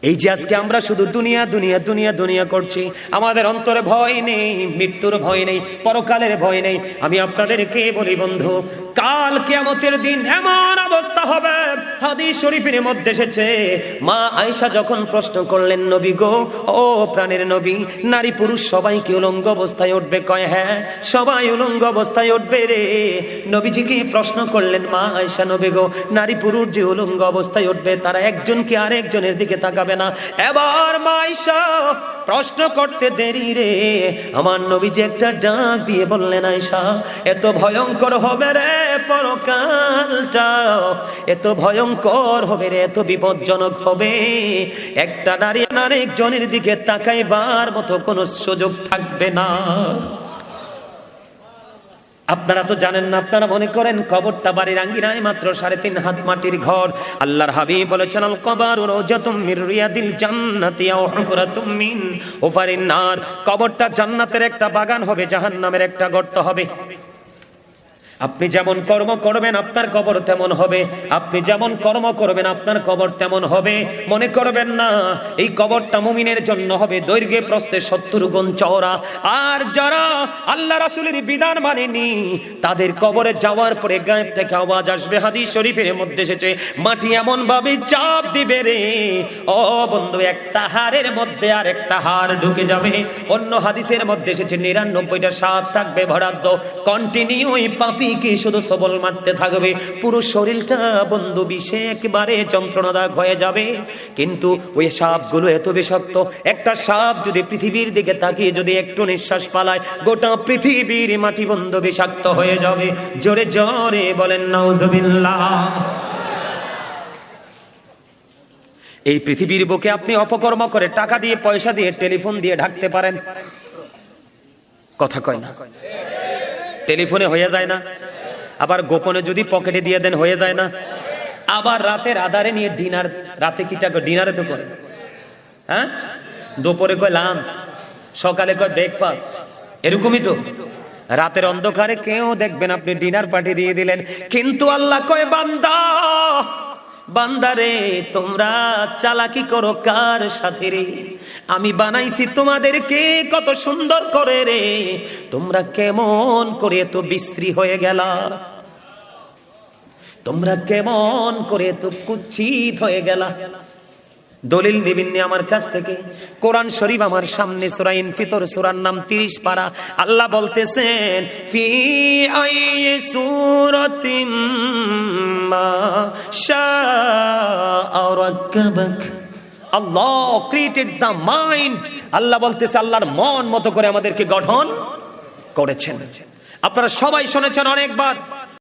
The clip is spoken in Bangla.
এই যে আজকে আমরা শুধু দুনিয়া দুনিয়া দুনিয়া দুনিয়া করছি, আমাদের অন্তরে ভয় নেই, মৃত্যুর ভয় নেই, পরকালের ভয় নেই। আমি আপনাদেরকে বলি বন্ধু, কাল কিয়ামতের দিন এমন অবস্থা হবে, হাদিস শরীফের মধ্যে এসেছে, মা আয়েশা যখন প্রশ্ন করলেন, নবী গো, ও প্রাণের নবী, নারী পুরুষ সবাই কি উলঙ্গ অবস্থায় উঠবে? কয় হ্যাঁ, সবাই উলঙ্গ অবস্থায় উঠবে রে। নবীজিকে প্রশ্ন করলেন, মা আয়েশা, নবী গো, নারী পুরুষ যে উলঙ্গ অবস্থায় উঠবে, তারা একজন কি আরেকজনের দিকে তাকাবে না? এবার মা আয়েশা প্রশ্ন করতে দেরি রে, আমার নবীজি একটা ডাক দিয়ে বললেন, আয়েশা, এত ভয়ঙ্কর হবে রে পরকালটা, এত ভয়ঙ্কর হবে রে, এত বিপজ্জনক হবে, একটা নারী আরেকজনের দিকে তাকাইবার মতো কোনো সুযোগ থাকবে না। আপনারা তো জানেন না, আপনারা মনে করেন কবরটা বাড়ির আঙ্গিনায় মাত্র 3.5 হাত মাটির ঘর। আল্লাহর হাবিব বলেছেন, আল কবরু রাওজাতুম মির রিয়াদিল জান্নাতি আও হুফরাতুম মিন হুফারিন নার। কবরটা জান্নাতের একটা বাগান হবে, জাহান্নামের একটা গর্ত হবে। আপনি যেমন কর্ম করবেন আপনার কবর তেমন হবে, আপনি যেমন কর্ম করবেন আপনার কবর তেমন হবে। মনে করবেন না এই কবরটা মুমিনের জন্য হবে দৈর্ঘ্যে প্রস্থে 70 গুণ চওড়া। আর যারা আল্লাহ রাসূলের বিধান মানেনি, তাদের কবরে যাওয়ার পরে গায়েব থেকে আওয়াজ আসবে, হাদিস শরীফের মধ্যে এসেছে, মাটি এমন ভাবে চাপ দিবে রে, ও বন্ধু, একটা হাড়ের মধ্যে আর একটা হাড় ঢুকে যাবে। অন্য হাদিসের মধ্যে এসেছে 99টা সাপ থাকবে বরাদ্দ, কন্টিনিউ ওই পাপি কি শুধু সবল মারতে থাকবে, পুরো শরীরটা বন্ধু বিষে একেবারে যন্ত্রণাদায়ক হয়ে যাবে। কিন্তু ওই সাপগুলো এত বিষাক্ত, একটা সাপ যদি পৃথিবীর দিকে তাকিয়ে যদি একটু নিঃশ্বাস পালায়, গোটা পৃথিবীর মাটি বন্ধু বিষাক্ত হয়ে যাবে। জোরে জোরে বলেন নাউজুবিল্লাহ। এই পৃথিবীর বুকে আপনি অপকর্ম করে টাকা দিয়ে, পয়সা দিয়ে, টেলিফোন দিয়ে ঢাকতে পারেন, কথা কয় না? টেলিফোনে হয়ে যায় না? আবার গোপনে যদি পকেটে দিয়ে দেন হয়ে যায় না? আবার রাতের আধারে নিয়ে ডিনার, রাতে কিটা ডিনারে তো করে, হ্যাঁ, দুপুরে কয় লাঞ্চ, সকালে কয় ব্রেকফাস্ট, এরকমই তো। রাতের অন্ধকারে কেউ দেখবেন আপনি ডিনার পার্টি দিয়ে দিলেন, কিন্তু আল্লাহ কয়, বান্দা, বান্দারে, তোমরা চালাকি করো কার সাথে রে? আমি বানাইছি তোমাদেরকে কত সুন্দর করে রে, তোমরা কেমন করে এত বিশ্রী হয়ে গেলা, তোমরা কেমন করে এত কুৎসিত হয়ে গেলা। দলিল নিবিন্নি আমার কাছ থেকে, কোরআন শরীফ আমার সামনে, সূরা ইনফিতর সূরার নাম 30 পারা। আল্লাহ বলতেছেন, ফি আইয়ি সূরাতিম মা শাআ রাক্কাবাক। আল্লাহ ক্রিয়েটেড দ্য মাইন্ড। আল্লাহ বলতেছে, আল্লাহর মন মতো করে আমাদেরকে গঠন করেছেন। আপনারা সবাই শুনেছেন অনেকবার,